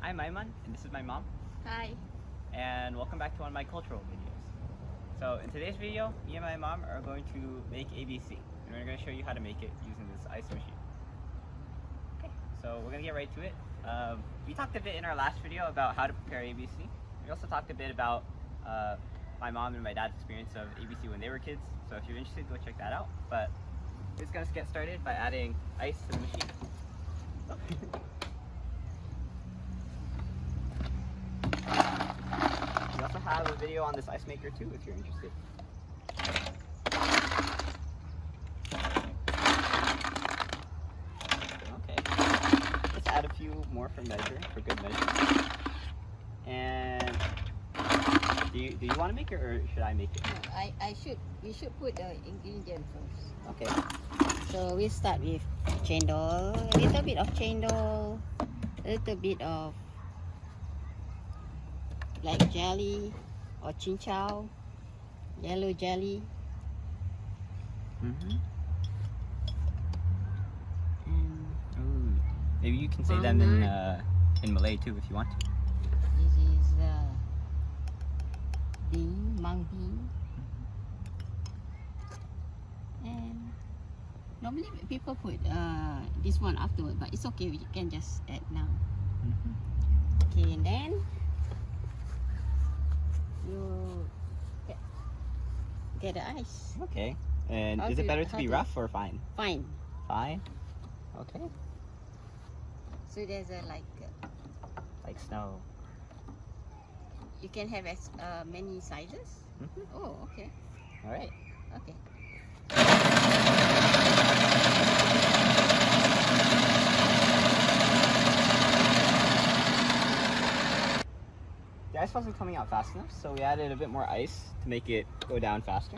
I'm Aiman, and this is my mom. Hi. And welcome back to one of my cultural videos. So in today's video, me and my mom are going to make ABC, and we're going to show you how to make it using this ice machine. Okay, so we're going to get right to it. We talked a bit in our last video about how to prepare ABC. We also talked a bit about my mom and my dad's experience of ABC when they were kids. So if you're interested, go check that out. But we're just going to get started by adding ice to the machine. We also have a video on this ice maker too, if you're interested. Okay, let's add a few more for measure, for good measure. And do you want to make it, or should I make it? No, we should put the ingredient first. Okay. So we start with chendol, a little bit of chendol, a little bit of black jelly or chin-chow, yellow jelly. Mm-hmm. And Maybe you can say them in Malay too, if you want to. this is bean, mung bean. And normally people put this one afterward, but it's okay, we can just add now. Okay, and then you get the ice. Okay. And is it better to be rough or fine? Fine. Fine. Okay. So there's a Like snow. you can have as many sizes. Oh, okay. All right. Okay. The ice wasn't coming out fast enough, so we added a bit more ice to make it go down faster.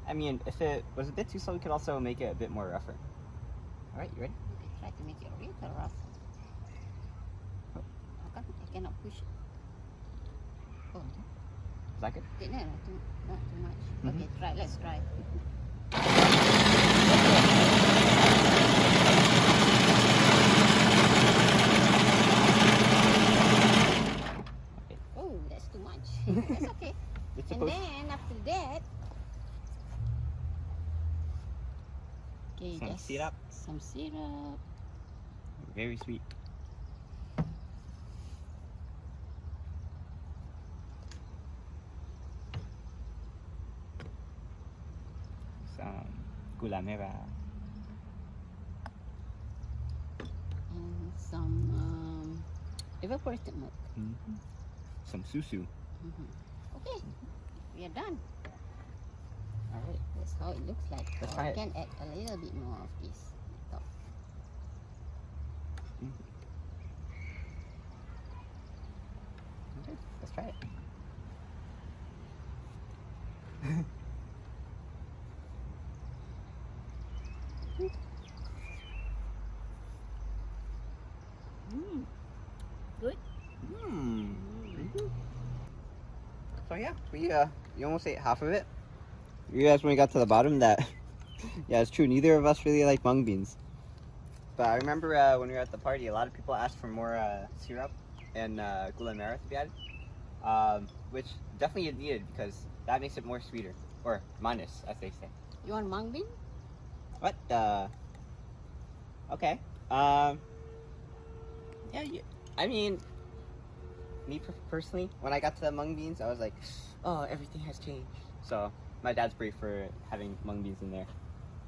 I mean, if it was a bit too slow, we could also make it a bit more rougher. All right, you ready? Okay, try to make it a little rough. Oh. How come I cannot push it? Oh, Is that good? okay, no, not too much. Okay, try. Let's try. Oh, that's too much. That's okay. It's And supposed then after that, okay, Some just syrup. some syrup. very sweet. Some gula merah. And some evaporated milk. Some susu. Okay, we are done. All right. That's how it looks like. Let's Or try we it. can add a little bit more of this on top. Okay, let's try it. Good. So yeah, you almost ate half of it. You realized when we got to the bottom that, yeah, it's true, neither of us really like mung beans. But I remember when we were at the party, a lot of people asked for more syrup and gula merah to be added, which definitely is needed because that makes it more sweeter, or manis, as they say. You want mung bean? What? Okay. Yeah, I mean, me personally, when I got to the mung beans, I was like, oh, everything has changed. So my dad's brave for having mung beans in there.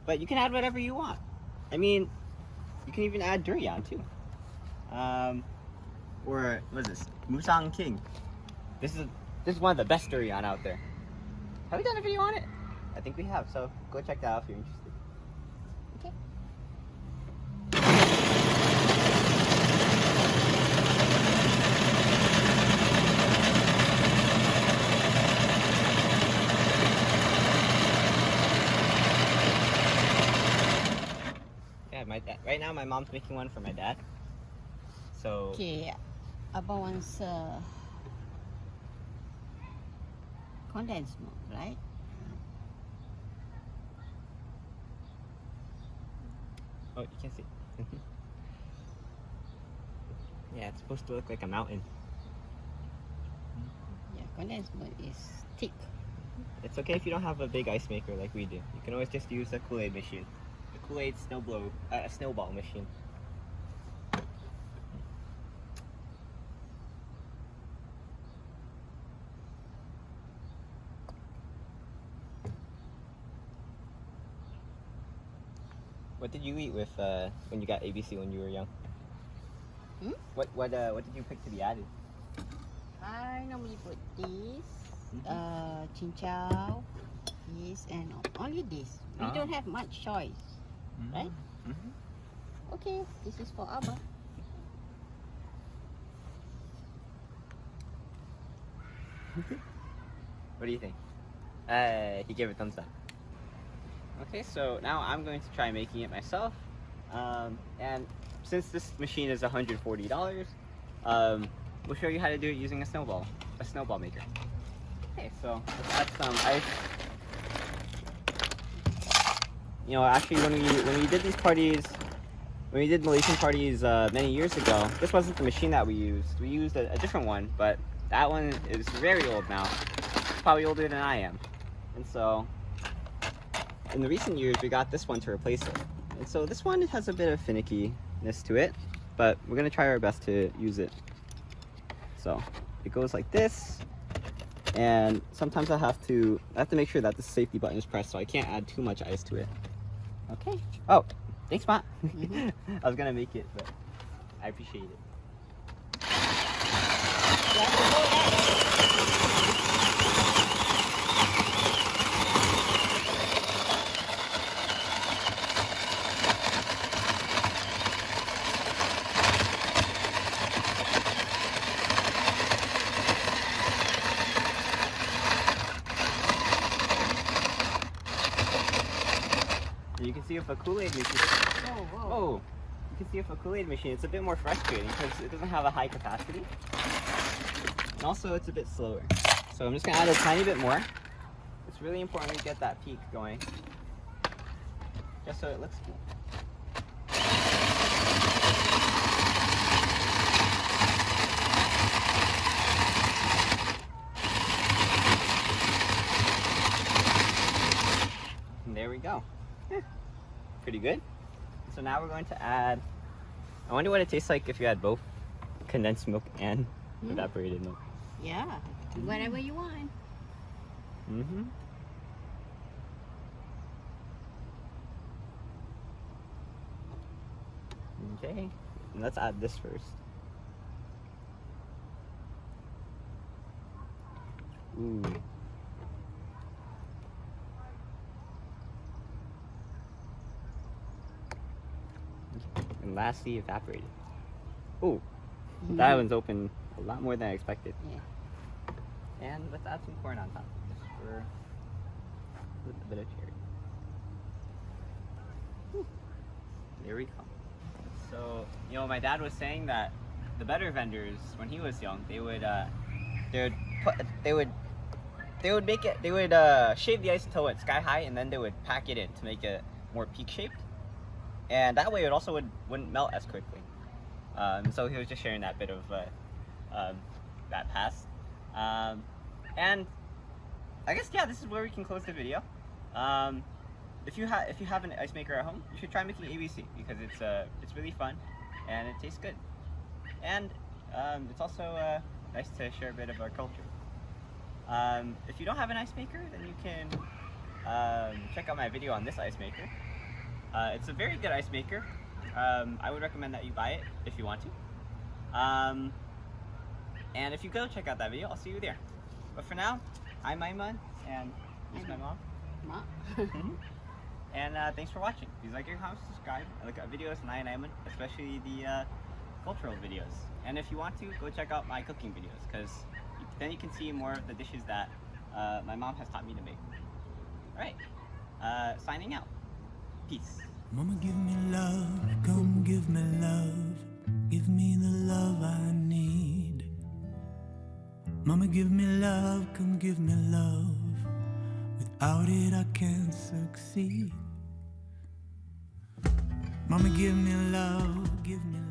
But you can add whatever you want. I mean, you can even add durian too. Or what is this? Musang King. This is one of the best durian out there. Have we done a video on it? I think we have. So go check that out if you're interested. Okay. Yeah, right now my mom's making one for my dad. So Okay, Abba wants condensed milk, right? Oh, you can see. Yeah, it's supposed to look like a mountain. Yeah, condensed milk is thick. It's okay if you don't have a big ice maker like we do. You can always just use a Kool-Aid machine. The Kool-Aid snowball machine. What did you eat with when you got ABC when you were young? Hmm? What did you pick to be added? I normally put this, chinchou, this, and only this. We don't have much choice, right? Okay, this is for Abba. What do you think? He gave a thumbs up. Okay, so now I'm going to try making it myself. And since this machine is $140, we'll show you how to do it using a snowball maker. Okay, so let's add some ice. You know, actually, when we did these parties, when we did Malaysian parties many years ago, this wasn't the machine that we used. We used a different one, but that one is very old now. It's probably older than I am, and so in the recent years, we got this one to replace it. And so this one has a bit of finickiness to it, but we're gonna try our best to use it. So it goes like this, and sometimes I have to make sure that the safety button is pressed, so I can't add too much ice to it. Okay. Oh, thanks, Ma. I was gonna make it, but I appreciate it. You can see with a Kool-Aid machine. Oh, you can see with a Kool-Aid machine, it's a bit more frustrating because it doesn't have a high capacity, and also it's a bit slower. So I'm just gonna add a tiny bit more. It's really important to get that peak going, just so it looks cool. And there we go. Pretty good. So now we're going to add, I wonder what it tastes like if you add both condensed milk and evaporated milk. Yeah, whatever you want. Okay, and let's add this first. Ooh. And lastly, evaporated. Ooh, that one's open a lot more than I expected. Yeah. And let's add some corn on top, just for with a bit of cherry. Whew. There we go. So, you know, my dad was saying that the better vendors, when he was young, they would shave the ice until it's sky high, and then they would pack it in to make it more peak shaped. And that way it also wouldn't melt as quickly. So he was just sharing that bit of that past. And I guess, yeah, this is where we can close the video. If you have an ice maker at home, you should try making ABC because it's really fun and it tastes good. And it's also nice to share a bit of our culture. If you don't have an ice maker, then you can check out my video on this ice maker. It's a very good ice maker. I would recommend that you buy it if you want to. And if you go check out that video, I'll see you there. But for now, I'm Aiman, and this is my mom. And thanks for watching. Please like, comment, subscribe. I look at videos on EyeOnAiman, especially the cultural videos. And if you want to, go check out my cooking videos, because then you can see more of the dishes that my mom has taught me to make. Alright, signing out. Peace. Mama, give me love, come give me love. Give me the love I need. Mama, give me love, come give me love. Without it I can't succeed. Mama, give me love, give me love.